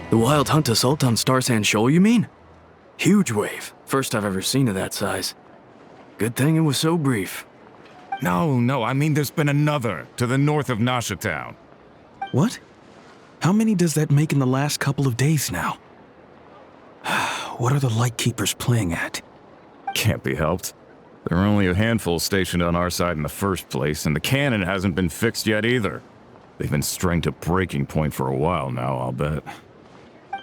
The Wild Hunt assault on Star Sand Shoal, you mean? Huge wave. First I've ever seen of that size. Good thing it was so brief. No, I mean there's been another to the north of Nasha Town. What? How many does that make in the last couple of days now? What are the Lightkeepers playing at? Can't be helped. There are only a handful stationed on our side in the first place, and the cannon hasn't been fixed yet either. They've been strained to breaking point for a while now, I'll bet.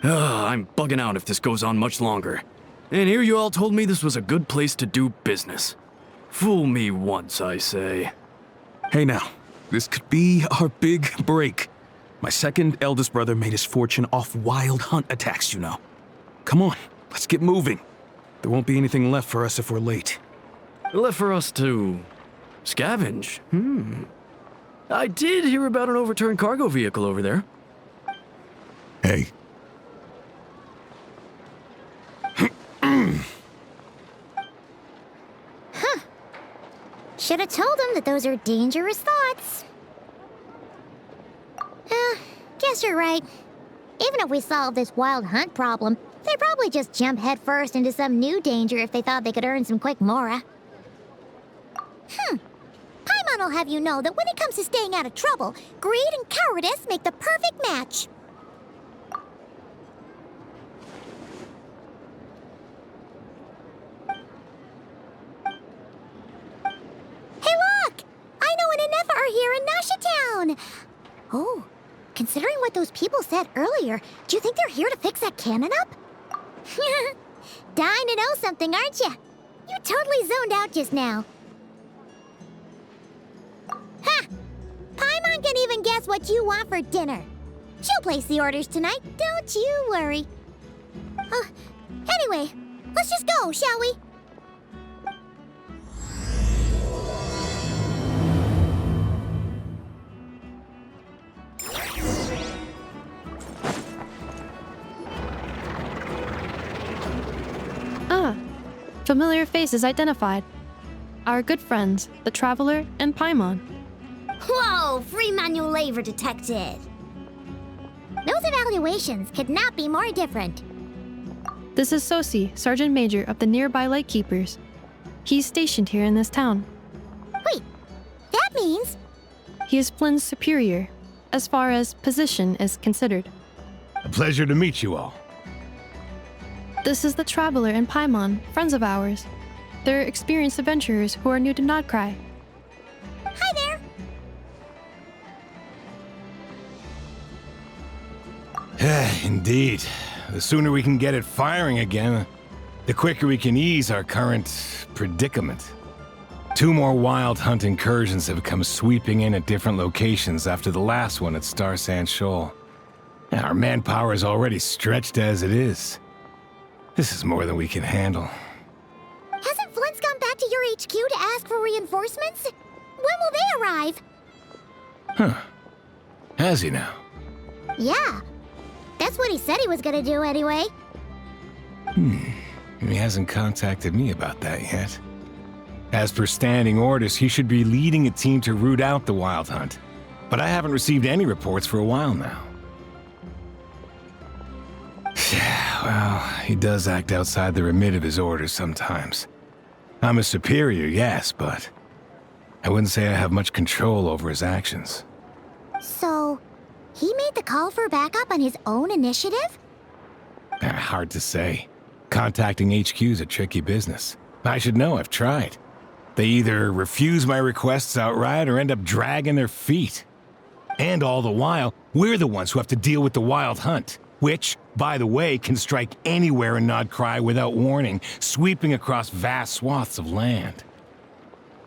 I'm bugging out if this goes on much longer. And here you all told me this was a good place to do business. Fool me once, I say. Hey now, this could be our big break. My second eldest brother made his fortune off Wild Hunt attacks, you know. Come on, let's get moving. There won't be anything left for us if we're late. Left for us to scavenge? I did hear about an overturned cargo vehicle over there. Hey. Should have told him that those are dangerous thoughts. Guess you're right. Even if we solve this Wild Hunt problem, they'd probably just jump headfirst into some new danger if they thought they could earn some quick mora. Paimon will have you know that when it comes to staying out of trouble, greed and cowardice make the perfect match. Hey look! Aino and Anefa are here in Nasha Town! Oh, considering what those people said earlier, do you think they're here to fix that cannon up? Dying to know something, aren't you? You totally zoned out just now. Ha! Paimon can even guess what you want for dinner. She'll place the orders tonight, don't you worry. Anyway, let's just go, shall we? Familiar faces identified. Our good friends, the Traveler and Paimon. Whoa, free manual labor detected. Those evaluations could not be more different. This is Sosi, Sergeant Major of the nearby Lightkeepers. He's stationed here in this town. Wait, that means... He is Flynn's superior, as far as position is considered. A pleasure to meet you all. This is the Traveler and Paimon, friends of ours. They're experienced adventurers who are new to Nodcry. Hi there! Indeed. The sooner we can get it firing again, the quicker we can ease our current predicament. 2 more Wild Hunt incursions have come sweeping in at different locations after the last one at Star Sand Shoal. Our manpower is already stretched as it is. This is more than we can handle. Hasn't Flint's gone back to your HQ to ask for reinforcements? When will they arrive? Huh. Has he now? Yeah. That's what he said he was gonna do anyway. He hasn't contacted me about that yet. As per standing orders, he should be leading a team to root out the Wild Hunt. But I haven't received any reports for a while now. Well, he does act outside the remit of his orders sometimes. I'm a superior, yes, but I wouldn't say I have much control over his actions. So, he made the call for backup on his own initiative? Hard to say. Contacting HQ is a tricky business. I should know, I've tried. They either refuse my requests outright or end up dragging their feet. And all the while, we're the ones who have to deal with the Wild Hunt, which, by the way, can strike anywhere in Nodcry without warning, sweeping across vast swaths of land.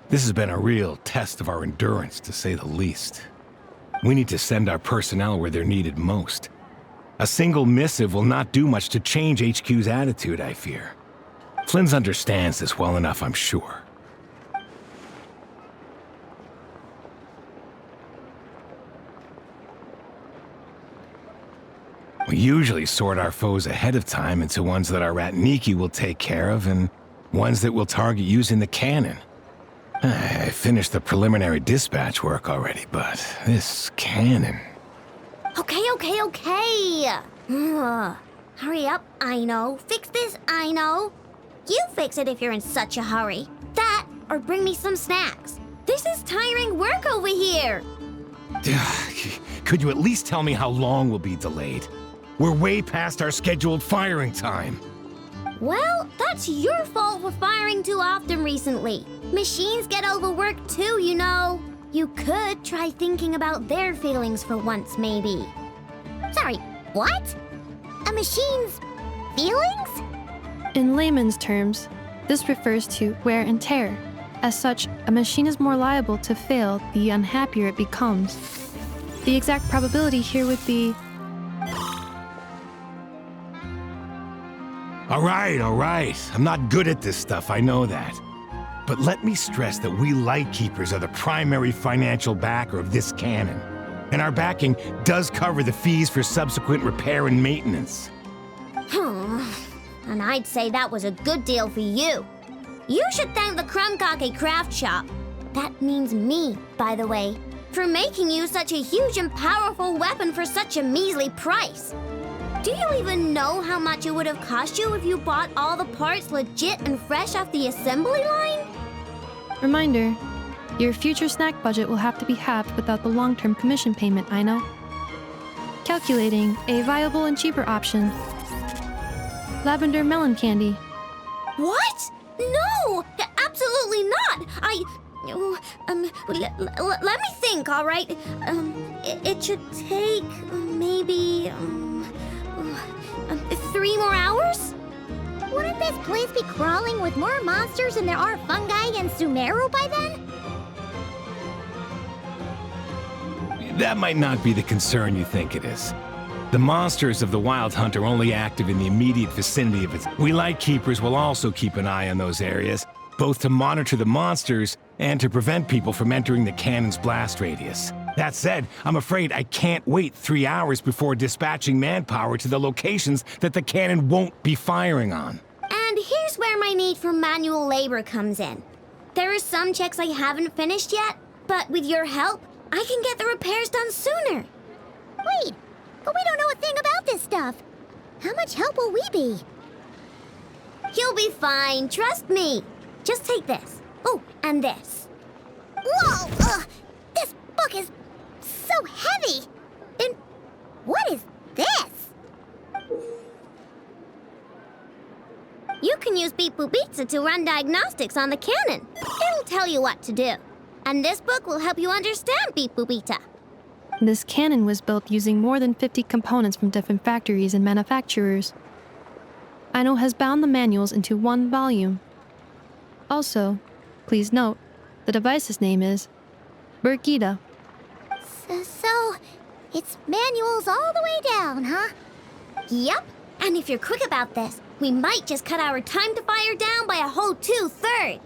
This has been a real test of our endurance, to say the least. We need to send our personnel where they're needed most. A single missive will not do much to change HQ's attitude, I fear. Flynn's understands this well enough, I'm sure. We usually sort our foes ahead of time into ones that our rat Niki will take care of and ones that we'll target using the cannon. I finished the preliminary dispatch work already, but this cannon... Okay. Ugh. Hurry up, I know. Fix this, I know. You fix it if you're in such a hurry. That, or bring me some snacks. This is tiring work over here. Could you at least tell me how long we'll be delayed? We're way past our scheduled firing time. Well, that's your fault for firing too often recently. Machines get overworked too, you know. You could try thinking about their feelings for once, maybe. Sorry, what? A machine's feelings? In layman's terms, this refers to wear and tear. As such, a machine is more liable to fail the unhappier it becomes. The exact probability here would be... All right. I'm not good at this stuff, I know that. But let me stress that we Lightkeepers are the primary financial backer of this cannon. And our backing does cover the fees for subsequent repair and maintenance. And I'd say that was a good deal for you. You should thank the Krumkake Craft Shop. That means me, by the way, for making you such a huge and powerful weapon for such a measly price. Do you even know how much it would have cost you if you bought all the parts legit and fresh off the assembly line? Reminder, your future snack budget will have to be halved without the long-term commission payment, I know. Calculating a viable and cheaper option. Lavender melon candy. What? No! Absolutely not! Let me think, all right? It should take maybe 3 more hours? Wouldn't this place be crawling with more monsters than there are fungi in Sumeru by then? That might not be the concern you think it is. The monsters of the Wild Hunt are only active in the immediate vicinity of it. We Lightkeepers will also keep an eye on those areas, both to monitor the monsters and to prevent people from entering the cannon's blast radius. That said, I'm afraid I can't wait 3 hours before dispatching manpower to the locations that the cannon won't be firing on. And here's where my need for manual labor comes in. There are some checks I haven't finished yet, but with your help, I can get the repairs done sooner. Wait, but we don't know a thing about this stuff. How much help will we be? You'll be fine, trust me. Just take this. Oh, and this. Whoa! This book is so heavy. And what is this? You can use Beep Boop Pizza to run diagnostics on the cannon. It'll tell you what to do. And this book will help you understand Beep Boop Pizza. This cannon was built using more than 50 components from different factories and manufacturers. Aino has bound the manuals into one volume. Also, please note, the device's name is Burkida. So, it's manuals all the way down, huh? Yep. And if you're quick about this, we might just cut our time to fire down by a whole 2/3.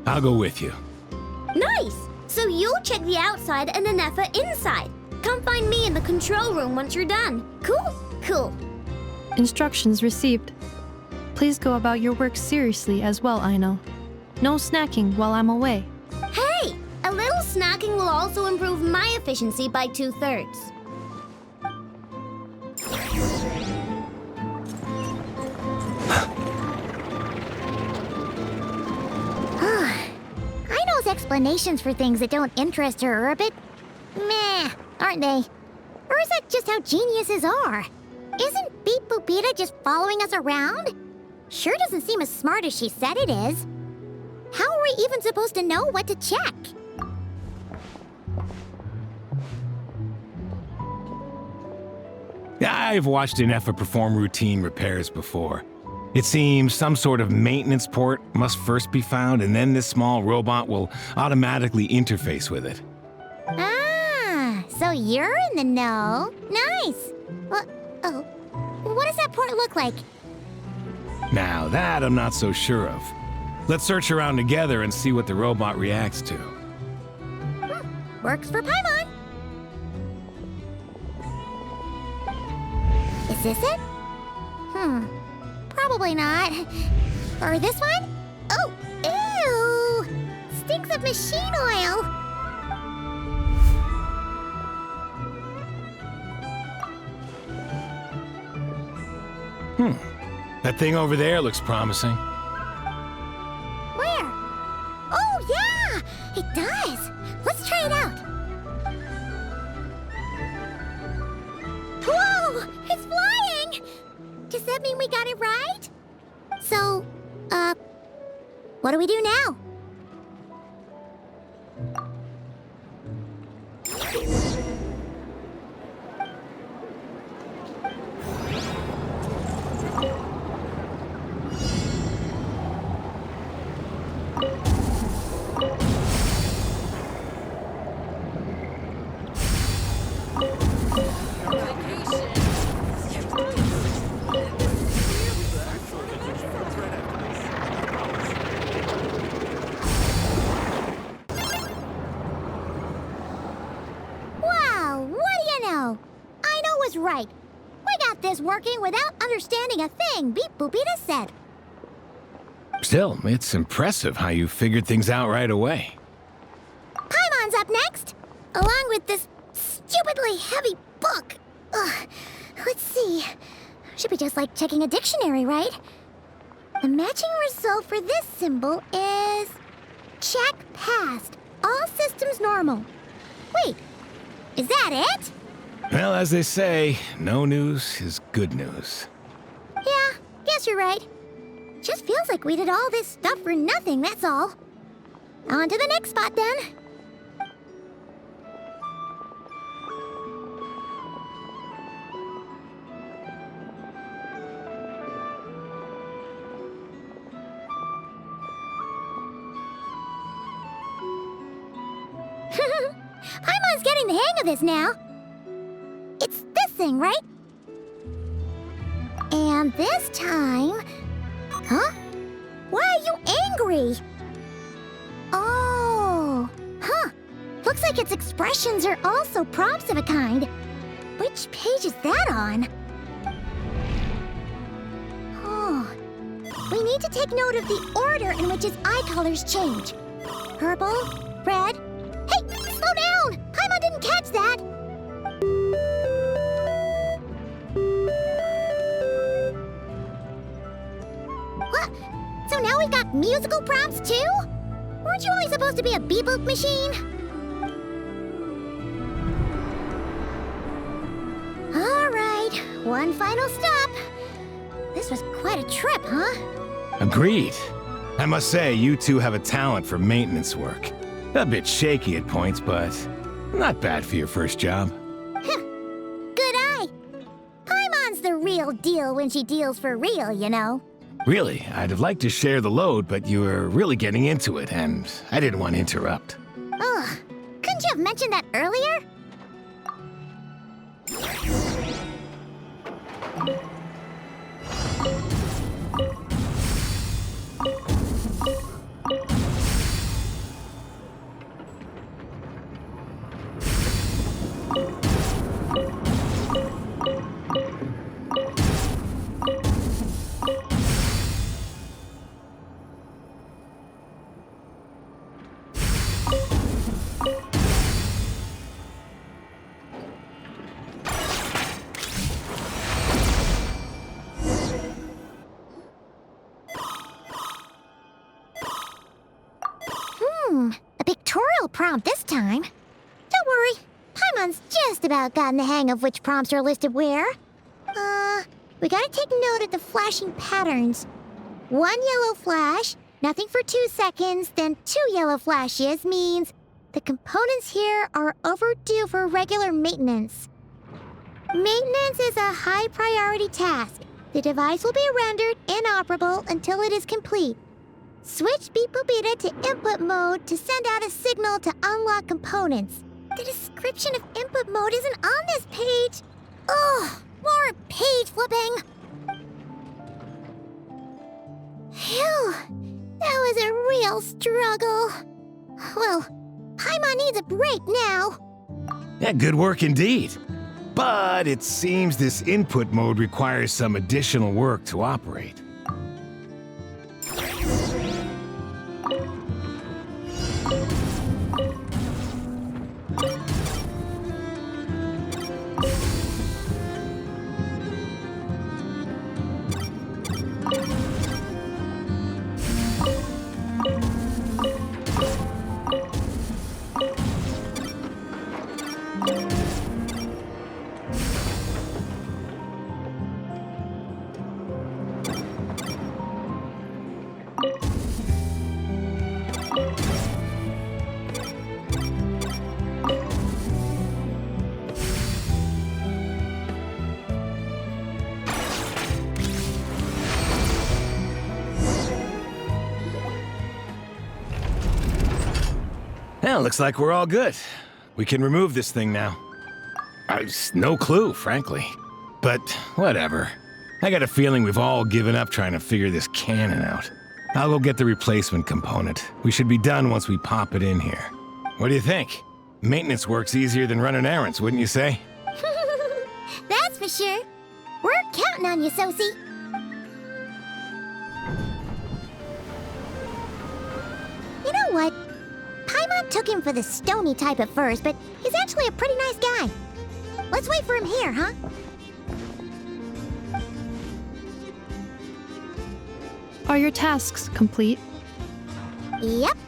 I'll go with you. Nice! So you'll check the outside and Anefa inside. Come find me in the control room once you're done. Cool? Cool. Instructions received. Please go about your work seriously as well, Aino. No snacking while I'm away. Hey! A little snacking will also improve my efficiency by 2/3. Aino's explanations for things that don't interest her are a bit meh, aren't they? Or is that just how geniuses are? Isn't Beep Boopita just following us around? Sure doesn't seem as smart as she said it is. How are we even supposed to know what to check? I've watched Anefa perform routine repairs before. It seems some sort of maintenance port must first be found, and then this small robot will automatically interface with it. Ah, so you're in the know. Nice. What does that port look like? Now that I'm not so sure of. Let's search around together and see what the robot reacts to. Works for Paimon. Is this it? Probably not. Or this one? Oh, ew! Stinks of machine oil. That thing over there looks promising. Where? Oh, yeah! It does! Let's try it out. Whoa! It's flying! Does that mean we got it right? So, what do we do now? Wow, what do you know? I know was right. We got this working without understanding a thing Beep Boopita said. Still, it's impressive how you figured things out right away. Paimon's up next, along with this stupidly heavy book. Ugh. Let's see. Should be just like checking a dictionary, right? The matching result for this symbol is... check passed. All systems normal. Wait, is that it? Well, as they say, no news is good news. Yeah, guess you're right. Just feels like we did all this stuff for nothing, that's all. On to the next spot, then. Paimon's getting the hang of this now. It's this thing, right? And this time... Huh? Why are you angry? Oh, huh. Looks like its expressions are also prompts of a kind. Which page is that on? Oh. We need to take note of the order in which its eye colors change. Purple, red... Hey, slow down! Paimon didn't catch that! What? So now we've got musical prompts too? Weren't you only supposed to be a beep-boop machine? Alright, one final stop. This was quite a trip, huh? Agreed. I must say, you two have a talent for maintenance work. A bit shaky at points, but not bad for your first job. Good eye. Paimon's the real deal when she deals for real, you know. Really, I'd have liked to share the load, but you were really getting into it, and I didn't want to interrupt. Ugh, couldn't you have mentioned that earlier? A pictorial prompt this time. Don't worry, Paimon's just about gotten the hang of which prompts are listed where. We gotta take note of the flashing patterns. One yellow flash, nothing for 2 seconds, then 2 yellow flashes means the components here are overdue for regular maintenance. Maintenance is a high priority task. The device will be rendered inoperable until it is complete. Switch Beep Boopita to input mode to send out a signal to unlock components. The description of input mode isn't on this page. Ugh, more page flipping. Phew, that was a real struggle. Well, Paimon needs a break now. Yeah, good work indeed. But it seems this input mode requires some additional work to operate. Well, looks like we're all good. We can remove this thing now. No clue, frankly. But whatever. I got a feeling we've all given up trying to figure this cannon out. I'll go get the replacement component. We should be done once we pop it in here. What do you think? Maintenance work's easier than running errands, wouldn't you say? That's for sure. We're counting on you, Sosie. You know what? Paimon took him for the stony type at first, but he's actually a pretty nice guy. Let's wait for him here, huh? Are your tasks complete? Yep.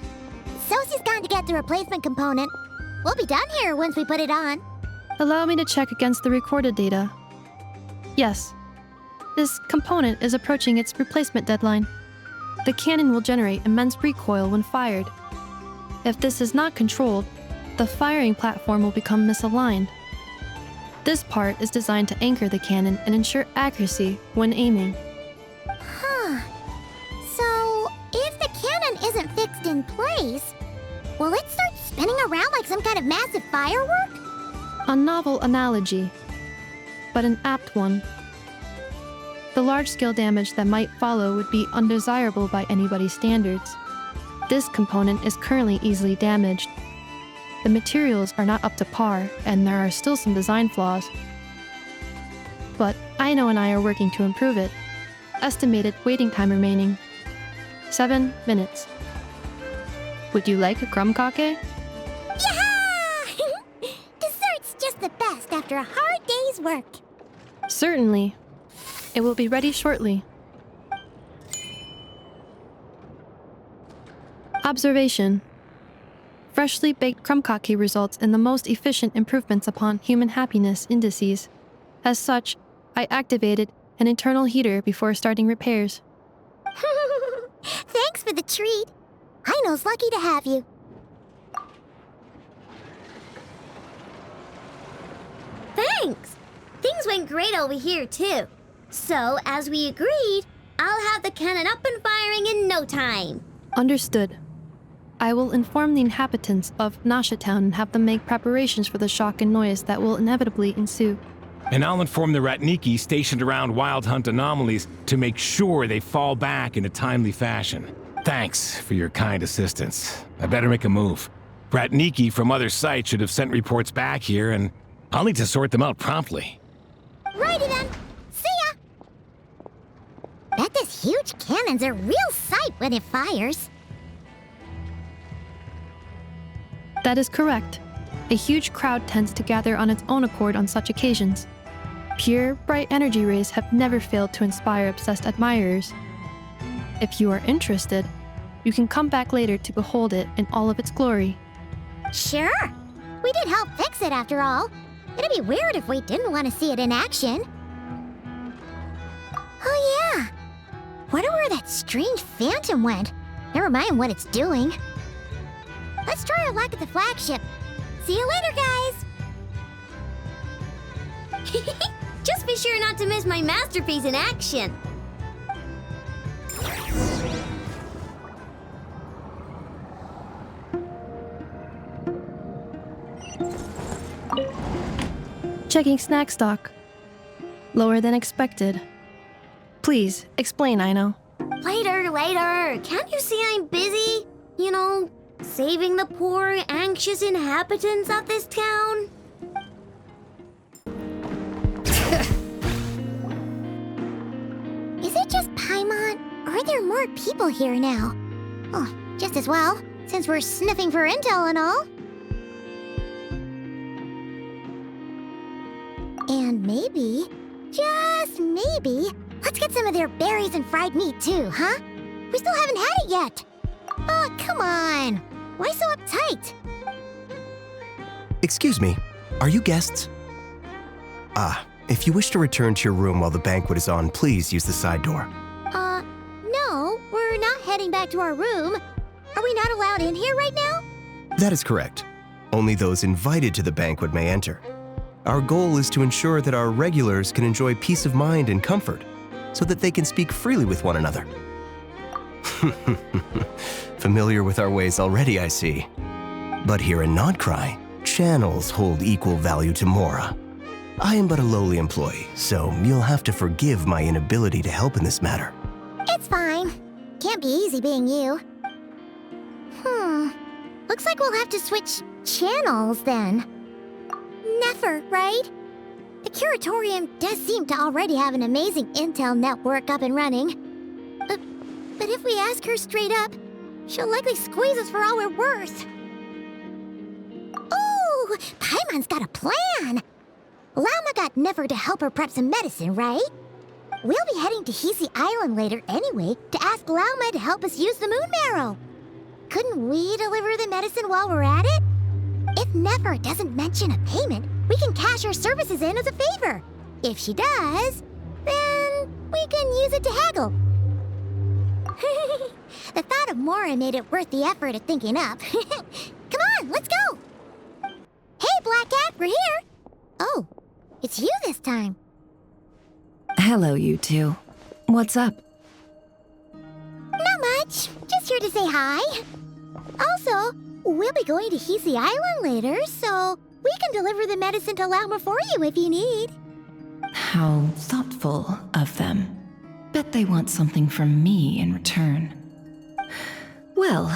Sosie's gone to get the replacement component. We'll be done here once we put it on. Allow me to check against the recorded data. Yes. This component is approaching its replacement deadline. The cannon will generate immense recoil when fired. If this is not controlled, the firing platform will become misaligned. This part is designed to anchor the cannon and ensure accuracy when aiming. Huh. So, if the cannon isn't fixed in place, will it start spinning around like some kind of massive firework? A novel analogy, but an apt one. The large-scale damage that might follow would be undesirable by anybody's standards. This component is currently easily damaged. The materials are not up to par, and there are still some design flaws. But Aino and I are working to improve it. Estimated waiting time remaining: 7 minutes. Would you like a crumb-cake? Yeah! Dessert's just the best after a hard day's work. Certainly. It will be ready shortly. Observation. Freshly baked crumb-cake results in the most efficient improvements upon human happiness indices. As such, I activated an internal heater before starting repairs. Thanks for the treat. Aino's lucky to have you. Thanks! Things went great over here, too. So, as we agreed, I'll have the cannon up and firing in no time. Understood. I will inform the inhabitants of Nasha Town and have them make preparations for the shock and noise that will inevitably ensue. And I'll inform the Ratniki stationed around Wild Hunt anomalies to make sure they fall back in a timely fashion. Thanks for your kind assistance. I better make a move. Ratniki from other sites should have sent reports back here, and I'll need to sort them out promptly. Righty then. See ya! Bet this huge cannon's a real sight when it fires. That is correct. A huge crowd tends to gather on its own accord on such occasions. Pure, bright energy rays have never failed to inspire obsessed admirers. If you are interested, you can come back later to behold it in all of its glory. Sure. We did help fix it after all. It'd be weird if we didn't want to see it in action. Oh yeah. Wonder where that strange phantom went. Never mind what it's doing. Let's try our luck at the flagship. See you later, guys! Just be sure not to miss my masterpiece in action. Checking snack stock. Lower than expected. Please, explain, Aino. Later. Can't you see I'm busy? You know, saving the poor, anxious inhabitants of this town? Is it just Paimon, or are there more people here now? Oh, just as well, since we're sniffing for intel and all. And maybe, just maybe, let's get some of their berries and fried meat too, huh? We still haven't had it yet. Oh, come on. Why so uptight? Excuse me, are you guests? If you wish to return to your room while the banquet is on, please use the side door. No, we're not heading back to our room. Are we not allowed in here right now? That is correct. Only those invited to the banquet may enter. Our goal is to ensure that our regulars can enjoy peace of mind and comfort, so that they can speak freely with one another. Familiar with our ways already, I see. But here in Nodcry, channels hold equal value to Mora. I am but a lowly employee, so you'll have to forgive my inability to help in this matter. It's fine. Can't be easy being you. Looks like we'll have to switch channels then. Never, right? The Curatorium does seem to already have an amazing intel network up and running. But if we ask her straight up, she'll likely squeeze us for all we're worth. Ooh, Paimon's got a plan! Llama got Nefer to help her prep some medicine, right? We'll be heading to Hisi Island later anyway to ask Llama to help us use the moon marrow. Couldn't we deliver the medicine while we're at it? If Nefer doesn't mention a payment, we can cash our services in as a favor. If she does, then we can use it to haggle. The thought of Mora made it worth the effort of thinking up. Come on, let's go! Hey, Black Cat, we're here! Oh, it's you this time. Hello, you two. What's up? Not much. Just here to say hi. Also, we'll be going to Hisi Island later, so we can deliver the medicine to Llama for you if you need. How thoughtful of them. Bet they want something from me in return. Well,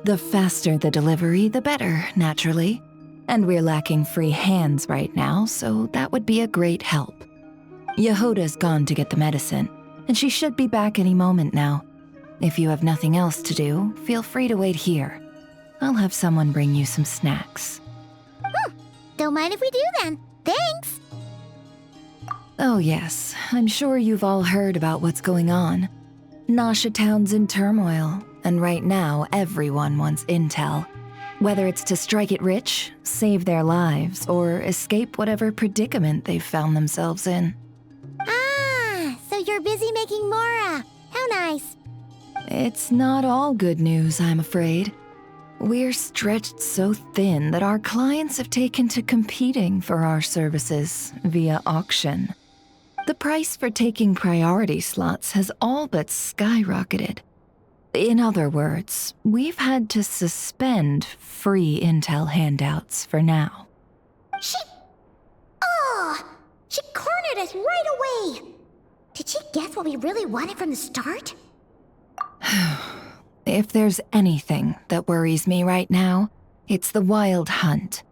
the faster the delivery, the better, naturally. And we're lacking free hands right now, so that would be a great help. Yehoda's gone to get the medicine, and she should be back any moment now. If you have nothing else to do, feel free to wait here. I'll have someone bring you some snacks. Don't mind if we do then. Thanks! Oh yes, I'm sure you've all heard about what's going on. Nasha Town's in turmoil, and right now everyone wants intel. Whether it's to strike it rich, save their lives, or escape whatever predicament they've found themselves in. Ah, so you're busy making Mora. How nice. It's not all good news, I'm afraid. We're stretched so thin that our clients have taken to competing for our services via auction. The price for taking priority slots has all but skyrocketed. In other words, we've had to suspend free intel handouts for now. She cornered us right away! Did she guess what we really wanted from the start? If there's anything that worries me right now, it's the wild hunt.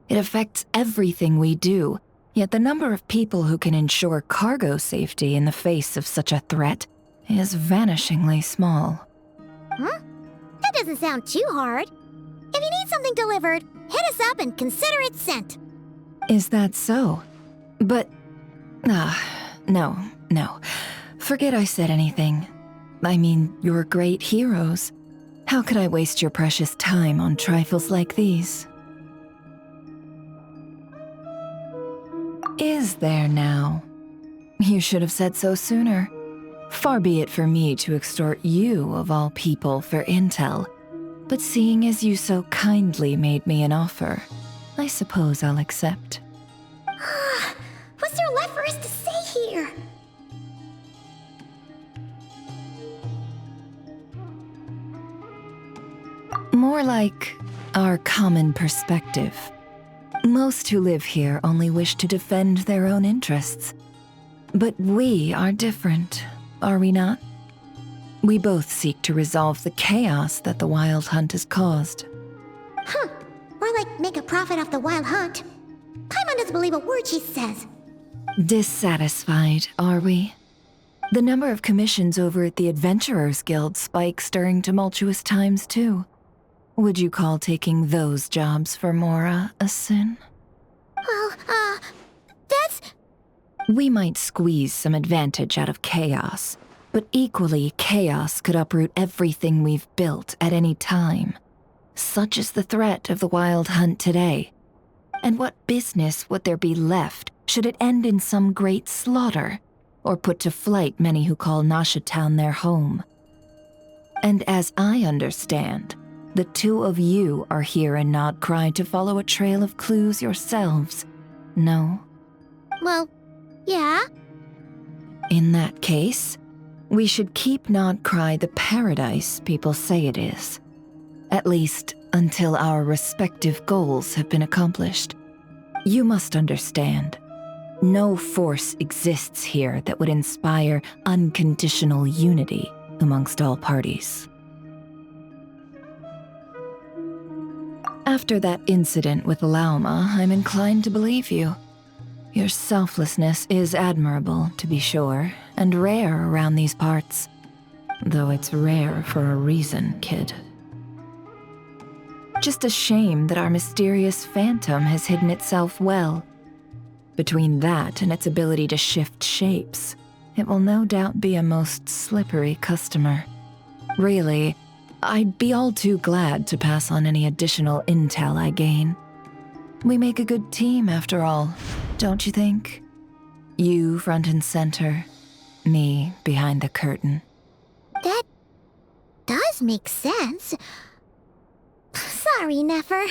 It affects everything we do, yet the number of people who can ensure cargo safety in the face of such a threat is vanishingly small. Huh? That doesn't sound too hard. If you need something delivered, hit us up and consider it sent. Is that so? But... no. Forget I said anything. I mean, you're great heroes. How could I waste your precious time on trifles like these? Is there now? You should have said so sooner. Far be it for me to extort you, of all people, for intel. But seeing as you so kindly made me an offer, I suppose I'll accept. What's there left for us to say here? More like our common perspective. Most who live here only wish to defend their own interests. But we are different, are we not? We both seek to resolve the chaos that the Wild Hunt has caused. Or like make a profit off the Wild Hunt. Paimon doesn't believe a word she says. Dissatisfied, are we? The number of commissions over at the Adventurers Guild spikes during tumultuous times, too. Would you call taking those jobs for Mora a sin? Well, that's... We might squeeze some advantage out of chaos, but equally, chaos could uproot everything we've built at any time. Such is the threat of the Wild Hunt today. And what business would there be left should it end in some great slaughter, or put to flight many who call Nasha Town their home? And as I understand, the two of you are here in Nodcry to follow a trail of clues yourselves, no? Well, yeah. In that case, we should keep Nodcry the paradise people say it is. At least, until our respective goals have been accomplished. You must understand, no force exists here that would inspire unconditional unity amongst all parties. After that incident with Lauma, I'm inclined to believe you. Your selflessness is admirable, to be sure, and rare around these parts. Though it's rare for a reason, kid. Just a shame that our mysterious phantom has hidden itself well. Between that and its ability to shift shapes, it will no doubt be a most slippery customer. Really, I'd be all too glad to pass on any additional intel I gain. We make a good team, after all, don't you think? You front and center, me behind the curtain. That does make sense. Sorry, Nefer.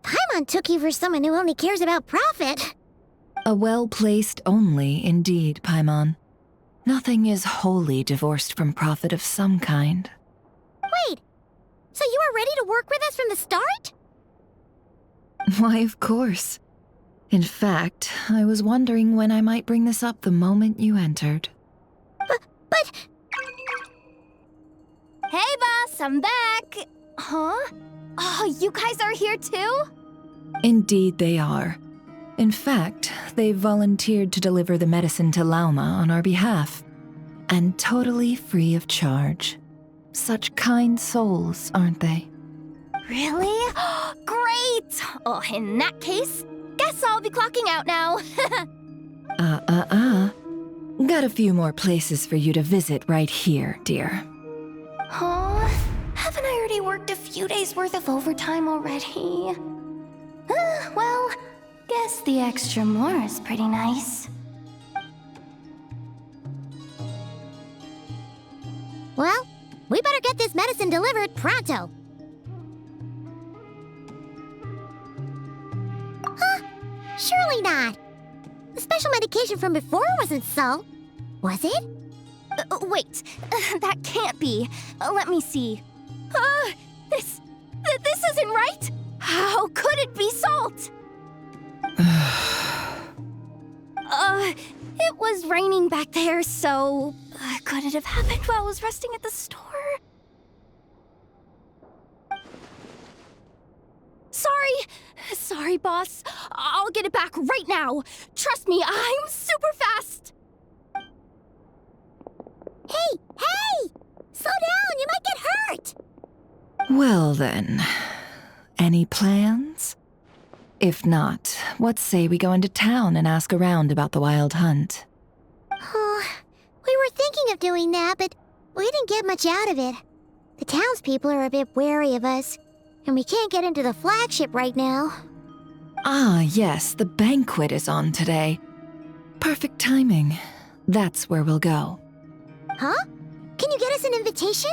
Paimon took you for someone who only cares about profit. A well-placed only, indeed, Paimon. Nothing is wholly divorced from profit of some kind. Wait, so you were ready to work with us from the start? Why, of course. In fact, I was wondering when I might bring this up the moment you entered. But... Hey, boss, I'm back! Huh? Oh, you guys are here too? Indeed they are. In fact, they've volunteered to deliver the medicine to Lauma on our behalf. And totally free of charge. Such kind souls, aren't they? Really? Great! Oh, in that case, guess I'll be clocking out now. Got a few more places for you to visit right here, dear. Huh? Haven't I already worked a few days' worth of overtime already? Well, guess the extra more is pretty nice. Well, we better get this medicine delivered pronto. Huh? Surely not. The special medication from before wasn't so, was it? Wait, that can't be. Let me see. This isn't right. How could it be salt? It was raining back there, so could it have happened while I was resting at the store? Sorry, boss. I'll get it back right now. Trust me, I'm super fast. Hey! Slow down, you might get hurt! Well then, any plans? If not, what say we go into town and ask around about the wild hunt? Oh, we were thinking of doing that, but we didn't get much out of it. The townspeople are a bit wary of us, and we can't get into the flagship right now. Ah, yes, the banquet is on today. Perfect timing. That's where we'll go. Huh? Can you get us an invitation?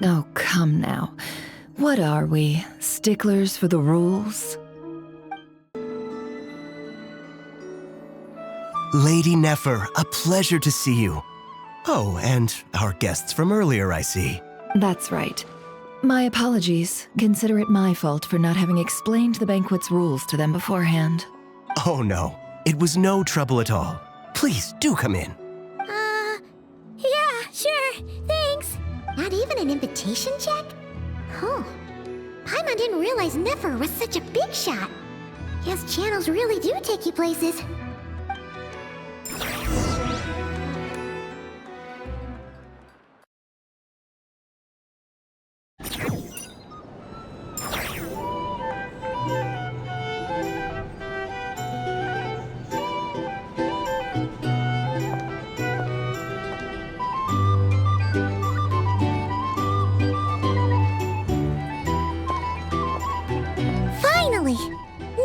Oh, come now. What are we, sticklers for the rules? Lady Nefer, a pleasure to see you. Oh, and our guests from earlier, I see. That's right. My apologies. Consider it my fault for not having explained the banquet's rules to them beforehand. Oh no, it was no trouble at all. Please, do come in. Yeah, sure, thanks. Not even an invitation check? Oh, Paimon didn't realize Nefer was such a big shot. Guess channels really do take you places. Finally!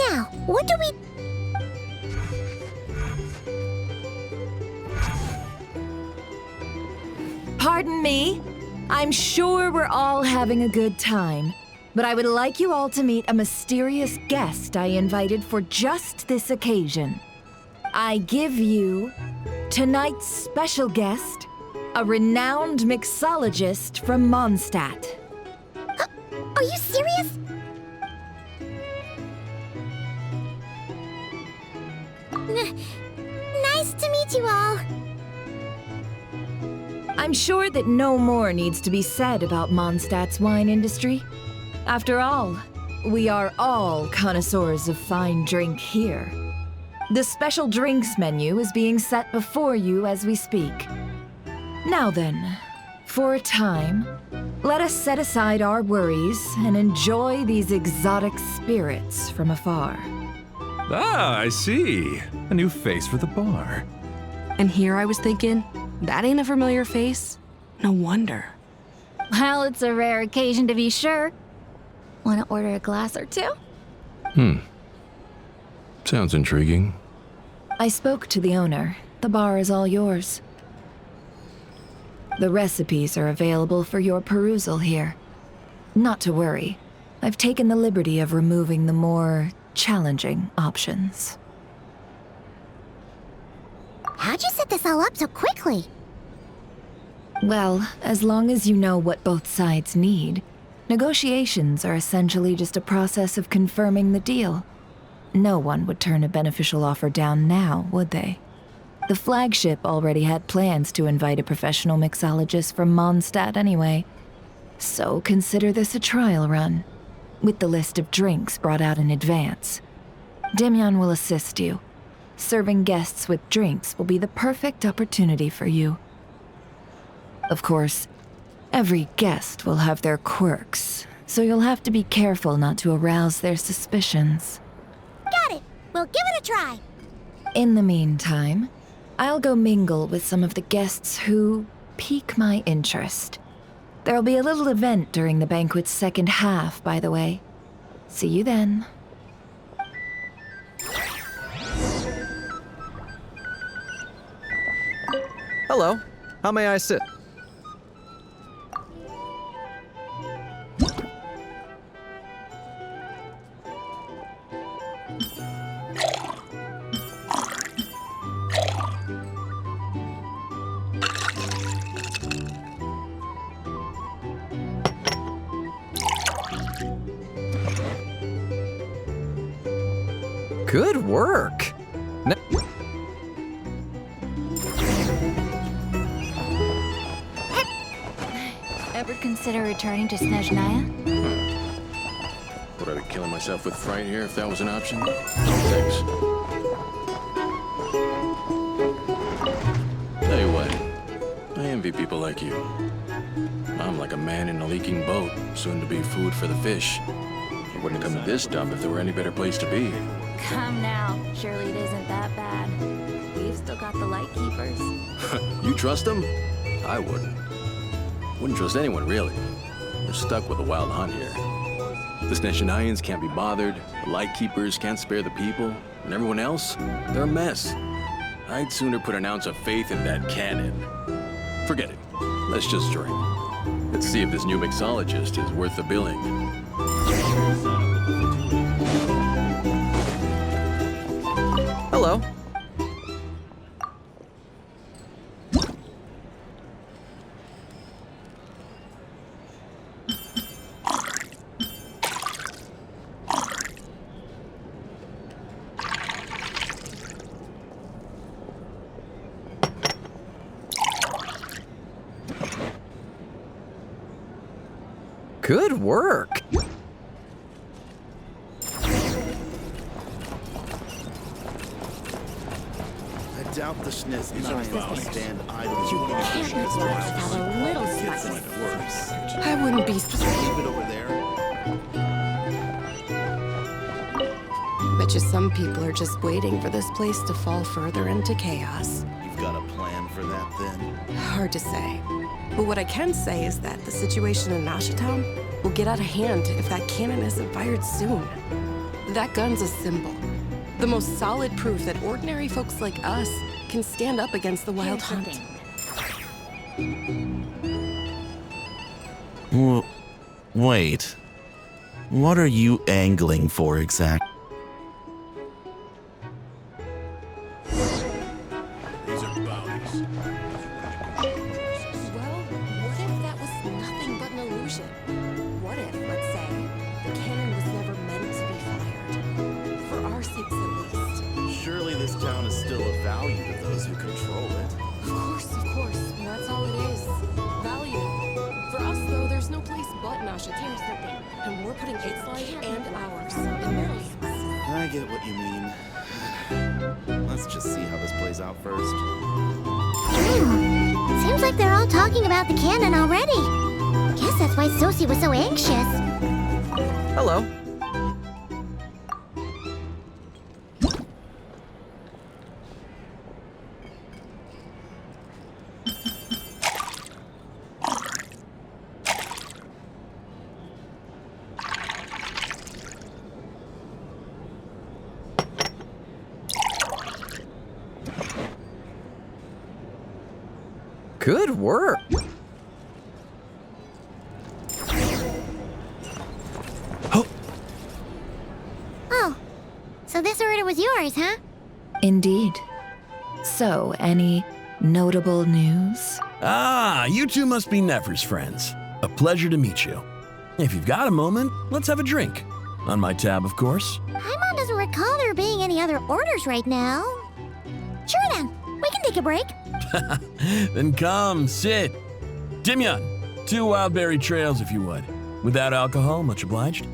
Now, what do we... Pardon me? I'm sure we're all having a good time, but I would like you all to meet a mysterious guest I invited for just this occasion. I give you tonight's special guest, a renowned mixologist from Mondstadt. Are you serious? Nice to meet you all. I'm sure that no more needs to be said about Mondstadt's wine industry. After all, we are all connoisseurs of fine drink here. The special drinks menu is being set before you as we speak. Now then, for a time, let us set aside our worries and enjoy these exotic spirits from afar. Ah, I see. A new face for the bar. And here I was thinking, that ain't a familiar face. No wonder. Well, it's a rare occasion to be sure. Want to order a glass or two? Sounds intriguing. I spoke to the owner. The bar is all yours. The recipes are available for your perusal here. Not to worry. I've taken the liberty of removing the more challenging options. How'd you set this all up so quickly? Well, as long as you know what both sides need, negotiations are essentially just a process of confirming the deal. No one would turn a beneficial offer down now, would they? The flagship already had plans to invite a professional mixologist from Mondstadt anyway. So consider this a trial run, with the list of drinks brought out in advance. Demyon will assist you. Serving guests with drinks will be the perfect opportunity for you. Of course, every guest will have their quirks, so you'll have to be careful not to arouse their suspicions. Got it. We'll give it a try. In the meantime, I'll go mingle with some of the guests who pique my interest. There'll be a little event during the banquet's second half, by the way. See you then. Hello. How may I sit? Good work. Ever consider returning to Snezhnaya? Would I be killing myself with fright here if that was an option? Thanks. Tell you what, I envy people like you. I'm like a man in a leaking boat, soon to be food for the fish. I wouldn't come to this dump if there were any better place to be. Come now. Surely it isn't that bad. We've still got the light keepers. You trust them? I wouldn't. Wouldn't trust anyone, really. They're stuck with a wild hunt here. The Snezhnayans can't be bothered, the Lightkeepers can't spare the people, and everyone else, they're a mess. I'd sooner put an ounce of faith in that cannon. Forget it. Let's just drink. Let's see if this new mixologist is worth the billing. Hello. Good work. I doubt the Sniz will stand idly. You can't let life have a little spice. I wouldn't be Leave it over there. Bet you some people are just waiting for this place to fall further into chaos. You've got a plan for that then? Hard to say. But what I can say is that the situation in Nashitown will get out of hand if that cannon isn't fired soon. That gun's a symbol. The most solid proof that ordinary folks like us can stand up against the wild hunt. Wait. What are you angling for exactly? These are bounties. Well, what if that was nothing but an illusion? What if, let's say, value to those who control it. Of course. That's all it is. Value. For us, though, there's no place but Nashitown. And we're putting its life and ours in their hands. I get what you mean. Let's just see how this plays out first. Seems like they're all talking about the cannon already. Guess that's why Sosie was so anxious. Hello. Good work. Oh, so this order was yours, huh? Indeed. So, any notable news? Ah, you two must be Nefer's friends. A pleasure to meet you. If you've got a moment, let's have a drink. On my tab, of course. Paimon doesn't recall there being any other orders right now. Sure then, we can take a break. Then come, sit. Dimyon, 2 wildberry trails if you would. Without alcohol, much obliged.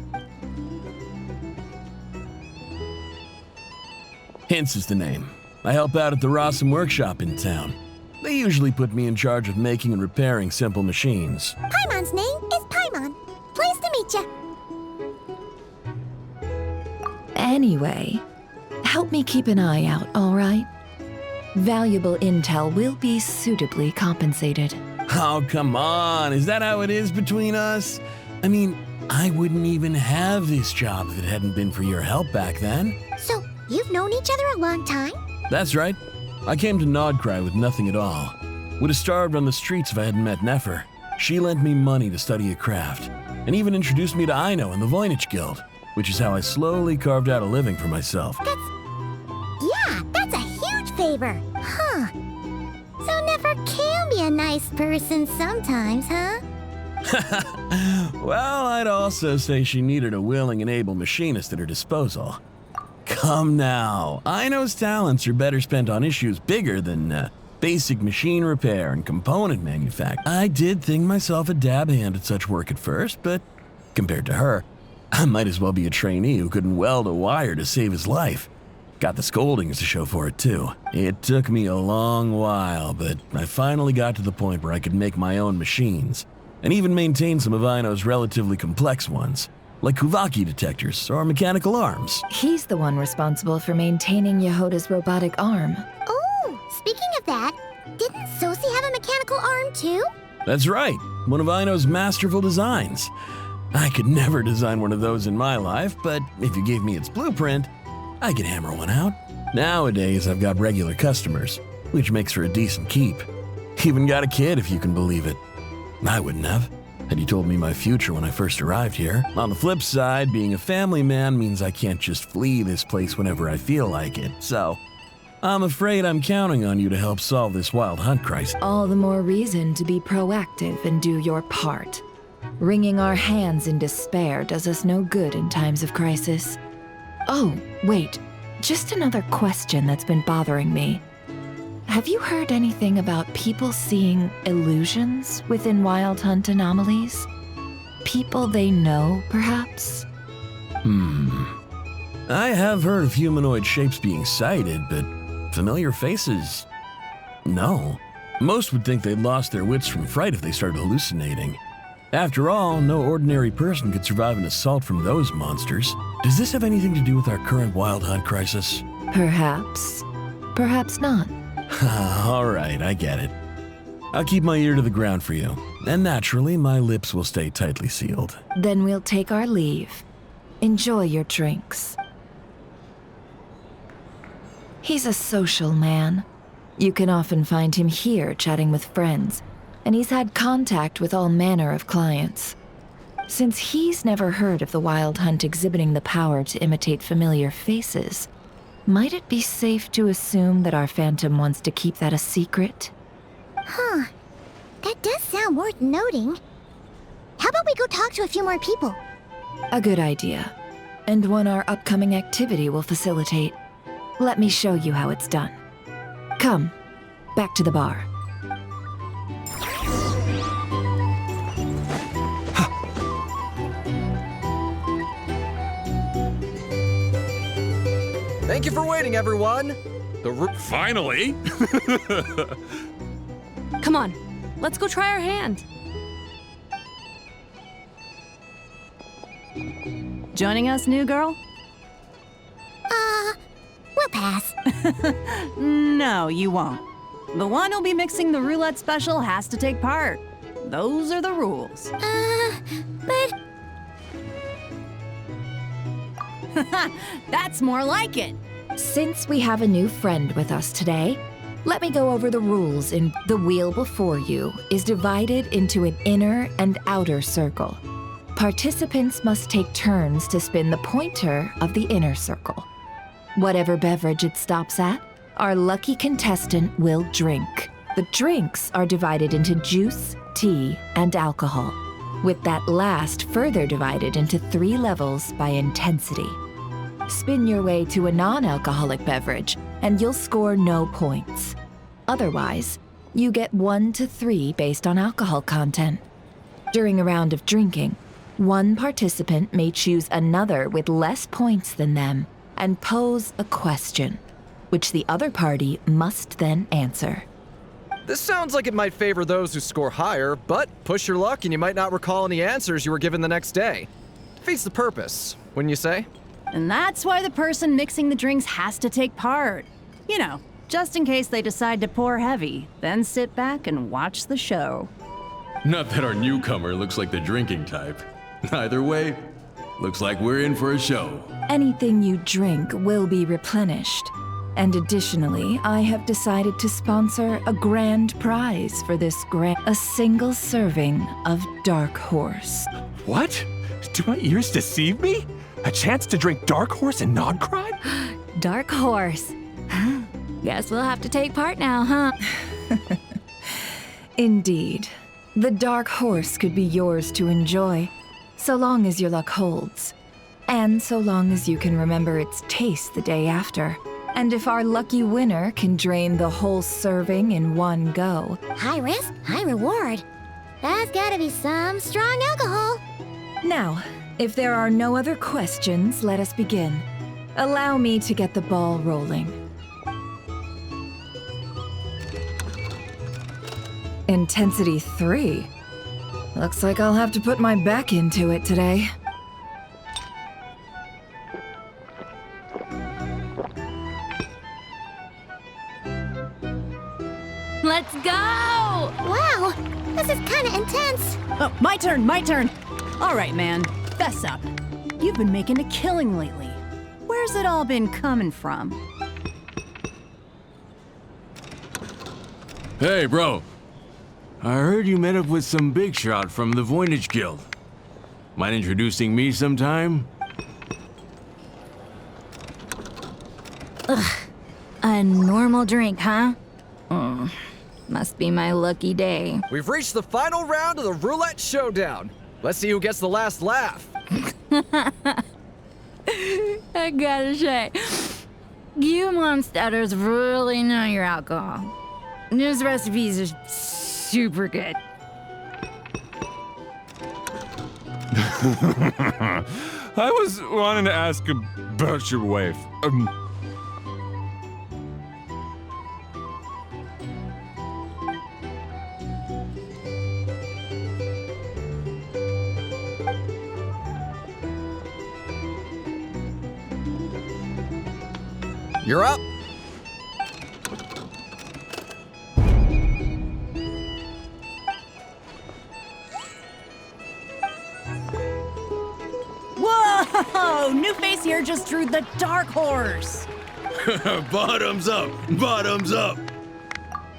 Hints is the name. I help out at the Rossum workshop in town. They usually put me in charge of making and repairing simple machines. Paimon's name is Paimon. Pleased to meet ya. Anyway, help me keep an eye out, all right? Valuable intel will be suitably compensated. Oh, come on. Is that how it is between us? I mean, I wouldn't even have this job if it hadn't been for your help back then. So, you've known each other a long time? That's right. I came to Nodcry with nothing at all. Would have starved on the streets if I hadn't met Nefer. She lent me money to study a craft, and even introduced me to Aino and the Voynich Guild, which is how I slowly carved out a living for myself. That's a huge favor. Huh. So Nefer can be a nice person sometimes, huh? Well, I'd also say she needed a willing and able machinist at her disposal. Come now, Aino's talents are better spent on issues bigger than basic machine repair and component manufacture. I did think myself a dab hand at such work at first, but compared to her, I might as well be a trainee who couldn't weld a wire to save his life. Got the scoldings to show for it too. It took me a long while, but I finally got to the point where I could make my own machines, and even maintain some of Aino's relatively complex ones, like Kuvaki detectors or mechanical arms. He's the one responsible for maintaining Yehoda's robotic arm. Oh, speaking of that, didn't Sosie have a mechanical arm too? That's right, one of Aino's masterful designs. I could never design one of those in my life, but if you gave me its blueprint, I could hammer one out. Nowadays, I've got regular customers, which makes for a decent keep. Even got a kid, if you can believe it. I wouldn't have, had you told me my future when I first arrived here. On the flip side, being a family man means I can't just flee this place whenever I feel like it, so I'm afraid I'm counting on you to help solve this wild hunt crisis. All the more reason to be proactive and do your part. Wringing our hands in despair does us no good in times of crisis. Oh, wait. Just another question that's been bothering me. Have you heard anything about people seeing illusions within Wild Hunt anomalies? People they know, perhaps? I have heard of humanoid shapes being sighted, but familiar faces? No. Most would think they'd lost their wits from fright if they started hallucinating. After all, no ordinary person could survive an assault from those monsters. Does this have anything to do with our current Wild Hunt crisis? Perhaps. Perhaps not. All right, I get it. I'll keep my ear to the ground for you, and naturally, my lips will stay tightly sealed. Then we'll take our leave. Enjoy your drinks. He's a social man. You can often find him here chatting with friends, and he's had contact with all manner of clients. Since he's never heard of the Wild Hunt exhibiting the power to imitate familiar faces, might it be safe to assume that our Phantom wants to keep that a secret? Huh. That does sound worth noting. How about we go talk to a few more people? A good idea, and one our upcoming activity will facilitate. Let me show you how it's done. Come, back to the bar. Thank you for waiting, everyone. Finally! Come on, let's go try our hand. Joining us, new girl? We'll pass. No, you won't. The one who'll be mixing the roulette special has to take part. Those are the rules. But That's more like it. Since we have a new friend with us today, let me go over the rules. In the wheel before you is divided into an inner and outer circle. Participants must take turns to spin the pointer of the inner circle. Whatever beverage it stops at, our lucky contestant will drink. The drinks are divided into juice, tea, and alcohol, with that last further divided into 3 levels by intensity. Spin your way to a non-alcoholic beverage, and you'll score no points. Otherwise, you get 1 to 3 based on alcohol content. During a round of drinking, one participant may choose another with less points than them and pose a question, which the other party must then answer. This sounds like it might favor those who score higher, but push your luck and you might not recall any answers you were given the next day. Defeats the purpose, wouldn't you say? And that's why the person mixing the drinks has to take part. You know, just in case they decide to pour heavy, then sit back and watch the show. Not that our newcomer looks like the drinking type. Either way, looks like we're in for a show. Anything you drink will be replenished. And additionally, I have decided to sponsor a grand prize for this a single serving of Dark Horse. What? Do my ears deceive me? A chance to drink Dark Horse and not cry? Dark Horse. Guess we'll have to take part now, huh? Indeed. The Dark Horse could be yours to enjoy, so long as your luck holds. And so long as you can remember its taste the day after. And if our lucky winner can drain the whole serving in one go. High risk, high reward. That's gotta be some strong alcohol. Now, if there are no other questions, let us begin. Allow me to get the ball rolling. Intensity 3. Looks like I'll have to put my back into it today. Let's go! Wow, this is kinda intense. Oh, my turn. All right, man, fess up. You've been making a killing lately. Where's it all been coming from? Hey, bro. I heard you met up with some big shot from the Voynich Guild. Mind introducing me sometime? A normal drink, huh? Must be my lucky day. We've reached the final round of the Roulette Showdown. Let's see who gets the last laugh. I gotta say, you monsters really know your alcohol. These recipes are super good. I was wanting to ask about your wife. You're up. Whoa! New face here just drew the Dark Horse. Bottoms up! Bottoms up!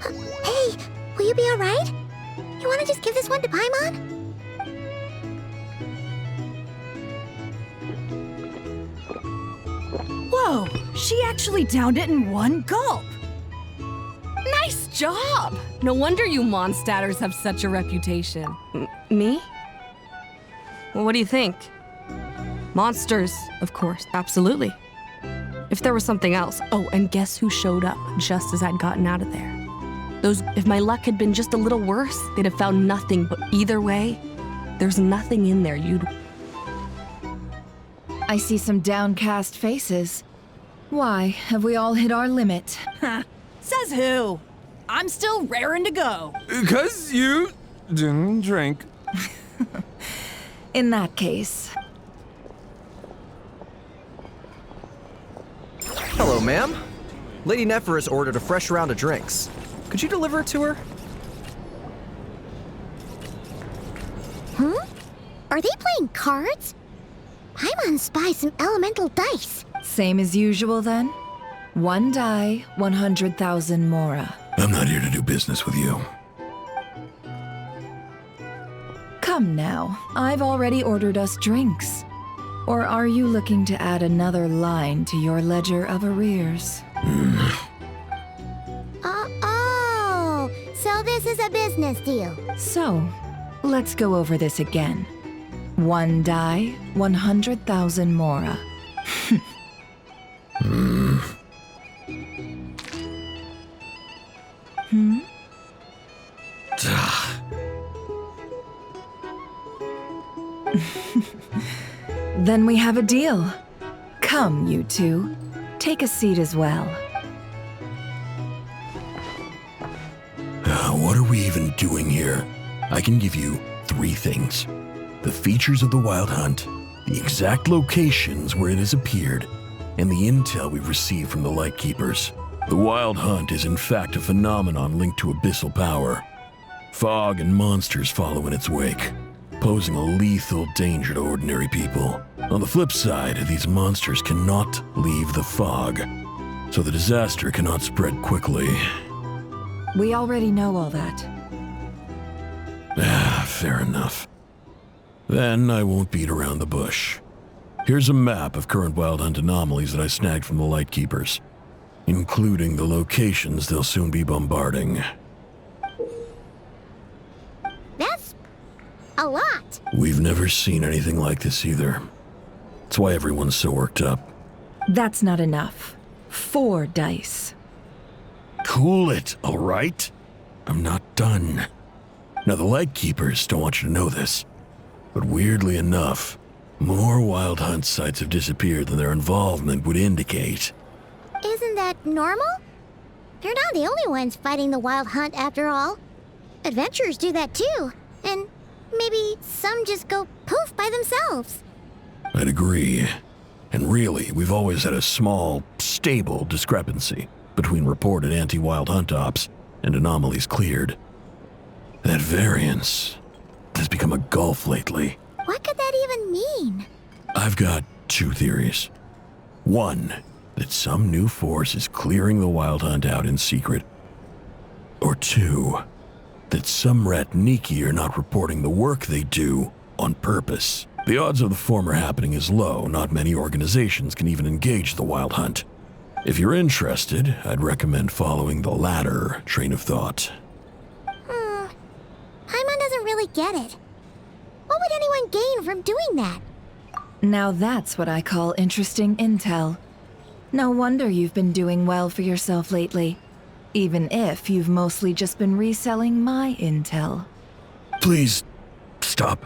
Hey, will you be alright? You wanna just give this one to Paimon? Whoa, she actually downed it in one gulp. Nice job! No wonder you monstatters have such a reputation. Me? Well, what do you think? Monsters, of course, absolutely. If there was something else. Oh, and guess who showed up just as I'd gotten out of there? If my luck had been just a little worse, they'd have found nothing, but either way, there's nothing in there I see some downcast faces. Why, have we all hit our limit? Says who? I'm still raring to go. 'Cause you didn't drink. In that case, Hello, ma'am. Lady Nefer has ordered a fresh round of drinks. Could you deliver it to her? Are they playing cards? I'm on spy some elemental dice. same as usual then? 1 die, 100,000 mora. I'm not here to do business with you. Come now, I've already ordered us drinks. Or are you looking to add another line to your ledger of arrears? Oh, so this is a business deal. So, let's go over this again. 1 die, 100,000 mora. Then we have a deal. Come, you two. Take a seat as well. What are we even doing here? I can give you 3 things. The features of the Wild Hunt, the exact locations where it has appeared, and the intel we've received from the Lightkeepers. The Wild Hunt is in fact a phenomenon linked to abyssal power. Fog and monsters follow in its wake, posing a lethal danger to ordinary people. On the flip side, these monsters cannot leave the fog, so the disaster cannot spread quickly. We already know all that. Fair enough. Then I won't beat around the bush. Here's a map of current Wild Hunt anomalies that I snagged from the Lightkeepers, including the locations they'll soon be bombarding. That's a lot. We've never seen anything like this either. That's why everyone's so worked up. That's not enough. 4 dice. Cool it, all right? I'm not done. Now, the Lightkeepers don't want you to know this, but weirdly enough, more Wild Hunt sites have disappeared than their involvement would indicate. Isn't that normal? They're not the only ones fighting the Wild Hunt after all. Adventurers do that too, and maybe some just go poof by themselves. I'd agree. And really, we've always had a small, stable discrepancy between reported anti-Wild Hunt ops and anomalies cleared. That variance has become a gulf lately. What could that even mean? I've got 2 theories. 1, that some new force is clearing the Wild Hunt out in secret. Or 2, that some Ratniki are not reporting the work they do on purpose. The odds of the former happening is low. Not many organizations can even engage the Wild Hunt. If you're interested, I'd recommend following the latter train of thought. Paimon doesn't really get it. What would anyone gain from doing that? Now that's what I call interesting intel. No wonder you've been doing well for yourself lately. Even if you've mostly just been reselling my intel. Please, stop.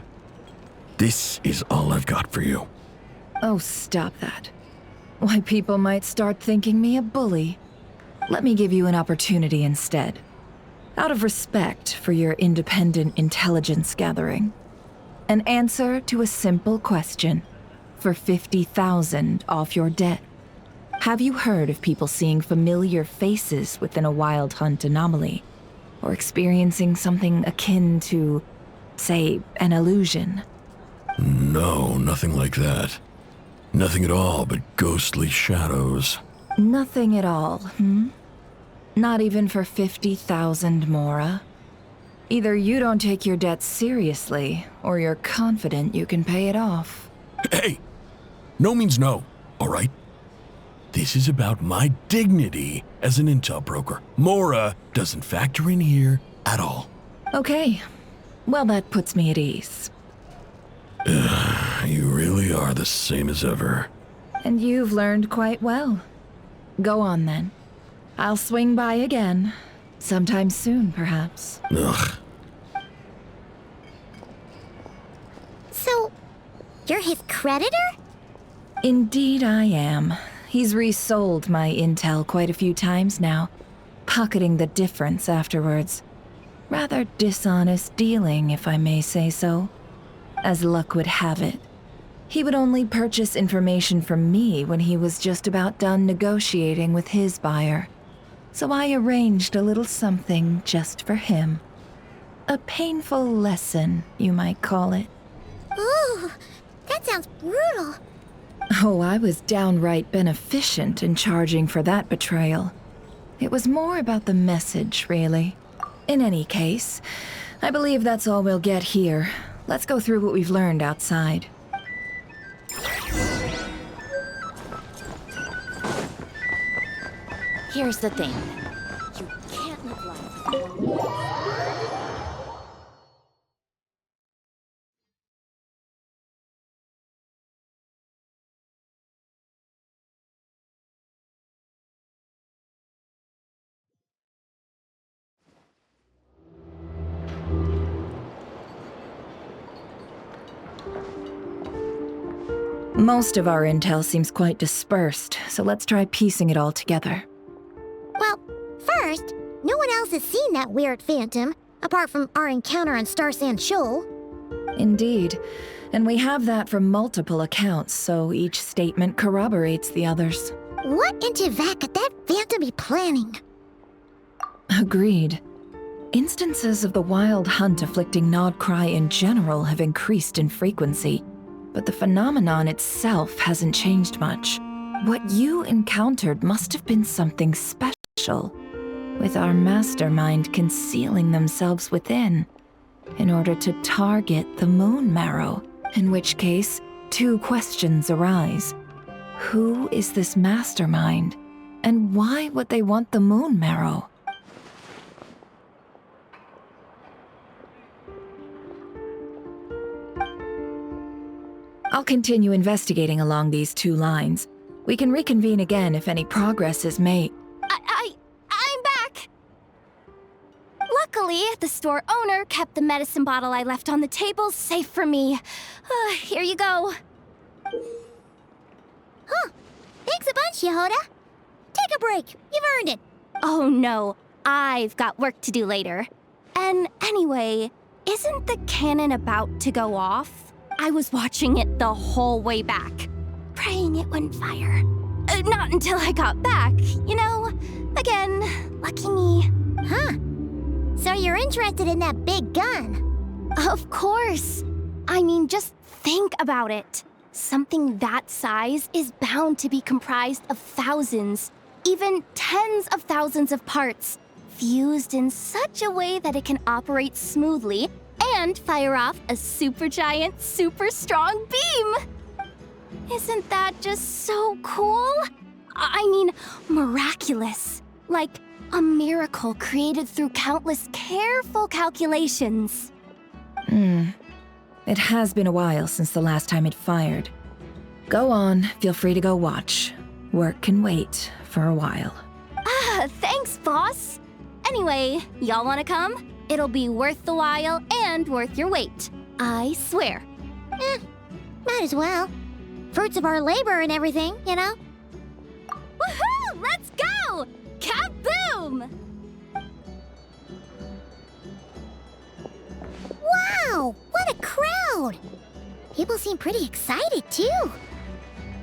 This is all I've got for you. Oh, stop that. Why, people might start thinking me a bully. Let me give you an opportunity instead. Out of respect for your independent intelligence gathering. An answer to a simple question for 50,000 off your debt. Have you heard of people seeing familiar faces within a Wild Hunt anomaly? Or experiencing something akin to, say, an illusion? No, nothing like that. Nothing at all but ghostly shadows. Nothing at all, hmm? Not even for 50,000 mora? Either you don't take your debt seriously, or you're confident you can pay it off. Hey! No means no, all right? This is about my dignity as an intel broker. Mora doesn't factor in here at all. Okay. Well, that puts me at ease. You really are the same as ever. And you've learned quite well. Go on then. I'll swing by again. Sometime soon, perhaps. Ugh. So, you're his creditor? Indeed I am. He's resold my intel quite a few times now, pocketing the difference afterwards. Rather dishonest dealing, if I may say so. As luck would have it, he would only purchase information from me when he was just about done negotiating with his buyer. So I arranged a little something just for him. A painful lesson, you might call it. Ooh, that sounds brutal. Oh, I was downright beneficent in charging for that betrayal. It was more about the message, really. In any case, I believe that's all we'll get here. Let's go through what we've learned outside. Here's the thing. You can't live life. Most of our intel seems quite dispersed, so let's try piecing it all together. Well, first, no one else has seen that weird phantom, apart from our encounter on Star Sand Shoal. Indeed, and we have that from multiple accounts, so each statement corroborates the others. What in Teyvat could that phantom be planning? Agreed. Instances of the wild hunt afflicting Nodcry in general have increased in frequency, but the phenomenon itself hasn't changed much. What you encountered must have been something special, with our mastermind concealing themselves within, in order to target the Moon Marrow, in which case, two questions arise. Who is this mastermind, and why would they want the Moon Marrow? I'll continue investigating along these two lines. We can reconvene again if any progress is made. I'm back! Luckily, the store owner kept the medicine bottle I left on the table safe for me. Here you go. Huh. Thanks a bunch, Yehoda. Take a break. You've earned it. Oh no, I've got work to do later. And anyway, isn't the cannon about to go off? I was watching it the whole way back, praying it wouldn't fire. Not until I got back, you know? Again, lucky me. Huh. So you're interested in that big gun? Of course. I mean, just think about it. Something that size is bound to be comprised of thousands, even tens of thousands of parts, fused in such a way that it can operate smoothly and fire off a supergiant, super strong beam! Isn't that just so cool? I mean, miraculous. Like a miracle created through countless careful calculations. It has been a while since the last time it fired. Go on, feel free to go watch. Work can wait for a while. Thanks, boss. Anyway, y'all wanna come? It'll be worth the while and worth your wait. I swear. Might as well. Fruits of our labor and everything, you know? Woohoo! Let's go! Kaboom! Wow! What a crowd! People seem pretty excited, too.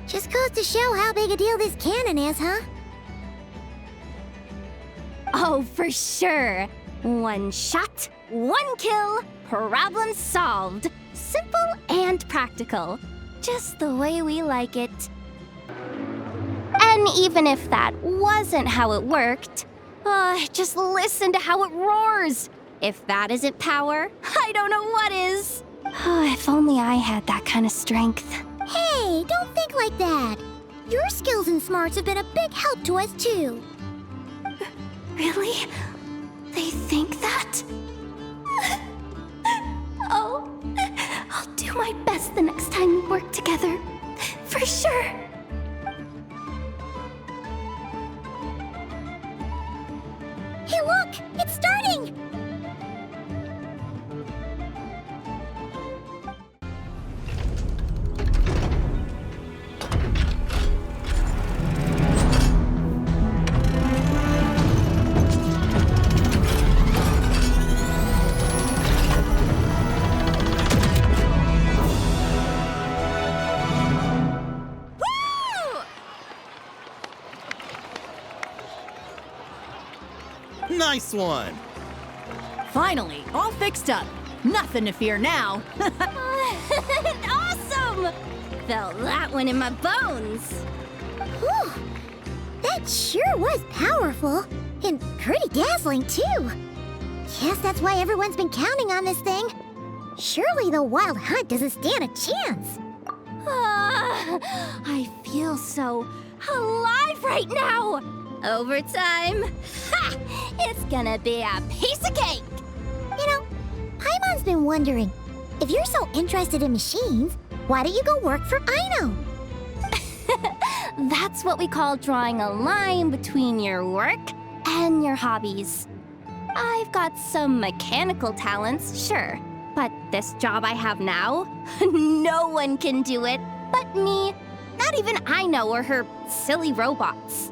Just goes to show how big a deal this cannon is, huh? Oh, for sure. One shot, one kill, problem solved. Simple and practical. Just the way we like it. And even if that wasn't how it worked, just listen to how it roars. If that isn't power, I don't know what is. If only I had that kind of strength. Hey, don't think like that. Your skills and smarts have been a big help to us, too. Really? They think that? Oh, I'll do my best the next time we work together. For sure. Hey, look! It's starting! Nice one! Finally, all fixed up. Nothing to fear now. Awesome! Felt that one in my bones. Whew. That sure was powerful. And pretty dazzling, too. Guess that's why everyone's been counting on this thing. Surely the Wild Hunt doesn't stand a chance. I feel so alive right now. Overtime. Ha! It's gonna be a piece of cake. You know, Paimon's been wondering, if you're so interested in machines, why don't you go work for Aino? That's what we call drawing a line between your work and your hobbies. I've got some mechanical talents, sure, but this job I have now, no one can do it but me. Not even Aino or her silly robots.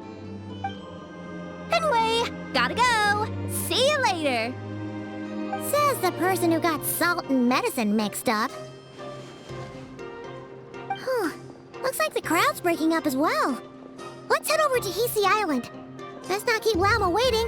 Anyway, gotta go. See you later. Says the person who got salt and medicine mixed up. Looks like the crowd's breaking up as well. Let's head over to Hisi Island. Let's not keep Lama waiting.